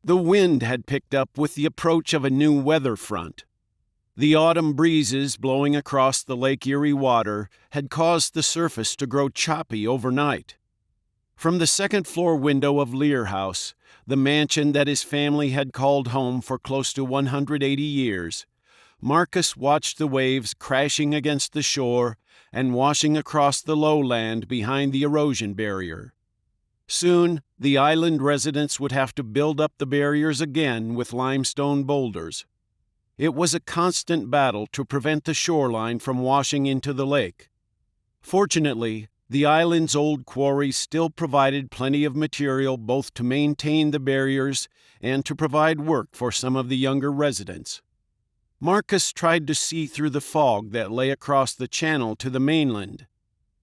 The wind had picked up with the approach of a new weather front. The autumn breezes blowing across the Lake Erie water had caused the surface to grow choppy overnight. From the second-floor window of Lear House, the mansion that his family had called home for close to 180 years, Marcus watched the waves crashing against the shore and washing across the lowland behind the erosion barrier. Soon, the island residents would have to build up the barriers again with limestone boulders. It was a constant battle to prevent the shoreline from washing into the lake. Fortunately, the island's old quarries still provided plenty of material both to maintain the barriers and to provide work for some of the younger residents. Marcus tried to see through the fog that lay across the channel to the mainland.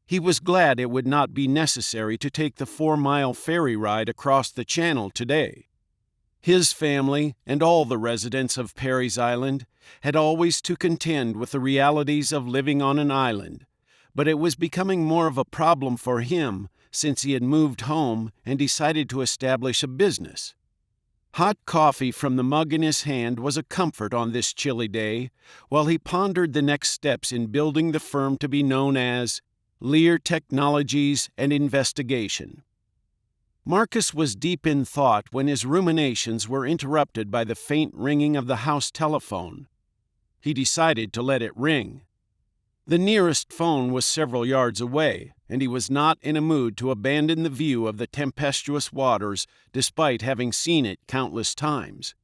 He was glad it would not be necessary to take the 4-mile ferry ride across the channel today. His family, and all the residents of Perry's Island, had always to contend with the realities of living on an island, but it was becoming more of a problem for him since he had moved home and decided to establish a business. Hot coffee from the mug in his hand was a comfort on this chilly day, while he pondered the next steps in building the firm to be known as Lear Technologies and Investigation. Marcus was deep in thought when his ruminations were interrupted by the faint ringing of the house telephone. He decided to let it ring. The nearest phone was several yards away, and he was not in a mood to abandon the view of the tempestuous waters despite having seen it countless times.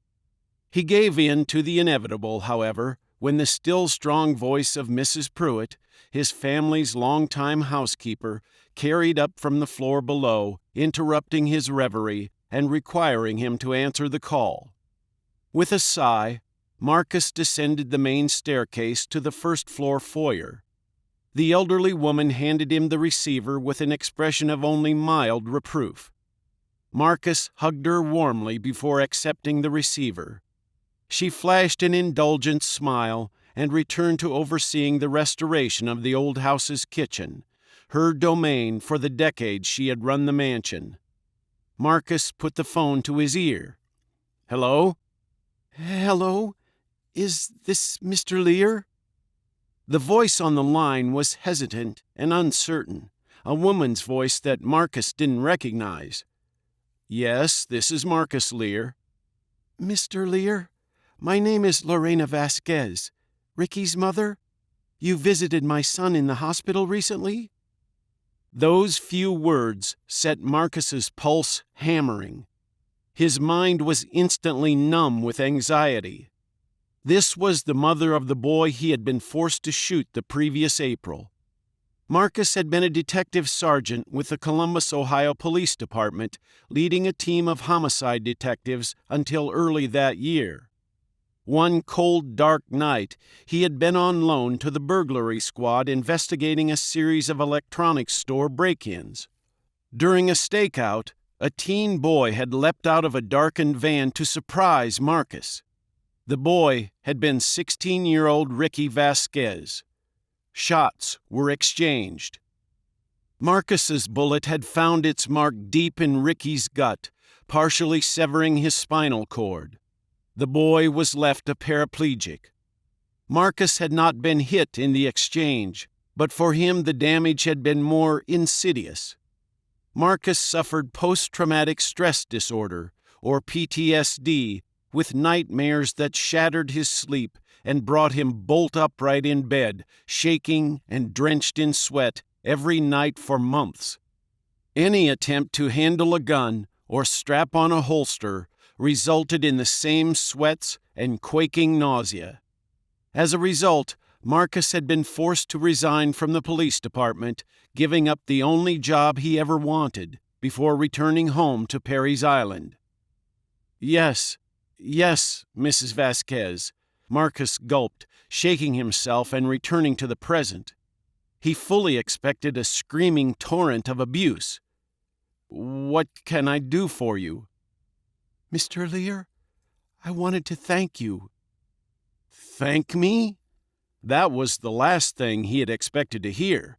He gave in to the inevitable, however, when the still strong voice of Mrs. Pruitt, his family's longtime housekeeper, carried up from the floor below, interrupting his reverie and requiring him to answer the call. With a sigh, Marcus descended the main staircase to the first-floor foyer. The elderly woman handed him the receiver with an expression of only mild reproof. Marcus hugged her warmly before accepting the receiver. She flashed an indulgent smile and returned to overseeing the restoration of the old house's kitchen, her domain for the decades she had run the mansion. Marcus put the phone to his ear. "Hello?" "Hello? Is this Mr. Lear?" The voice on the line was hesitant and uncertain, a woman's voice that Marcus didn't recognize. "Yes, this is Marcus Lear." "Mr. Lear, my name is Lorena Vasquez, Ricky's mother. You visited my son in the hospital recently?" Those few words set Marcus's pulse hammering. His mind was instantly numb with anxiety. This was the mother of the boy he had been forced to shoot the previous April. Marcus had been a detective sergeant with the Columbus, Ohio Police Department, leading a team of homicide detectives until early that year. One cold, dark night, he had been on loan to the burglary squad investigating a series of electronics store break-ins. During a stakeout, a teen boy had leapt out of a darkened van to surprise Marcus. The boy had been 16-year-old Ricky Vasquez. Shots were exchanged. Marcus's bullet had found its mark deep in Ricky's gut, partially severing his spinal cord. The boy was left a paraplegic. Marcus had not been hit in the exchange, but for him the damage had been more insidious. Marcus suffered post-traumatic stress disorder, or PTSD, with nightmares that shattered his sleep and brought him bolt upright in bed, shaking and drenched in sweat every night for months. Any attempt to handle a gun or strap on a holster resulted in the same sweats and quaking nausea. As a result, Marcus had been forced to resign from the police department, giving up the only job he ever wanted, before returning home to Perry's Island. Yes, Mrs. Vasquez," Marcus gulped, shaking himself and returning to the present. He fully expected a screaming torrent of abuse. "What can I do for you?" "Mr. Lear, I wanted to thank you." "Thank me?" That was the last thing he had expected to hear.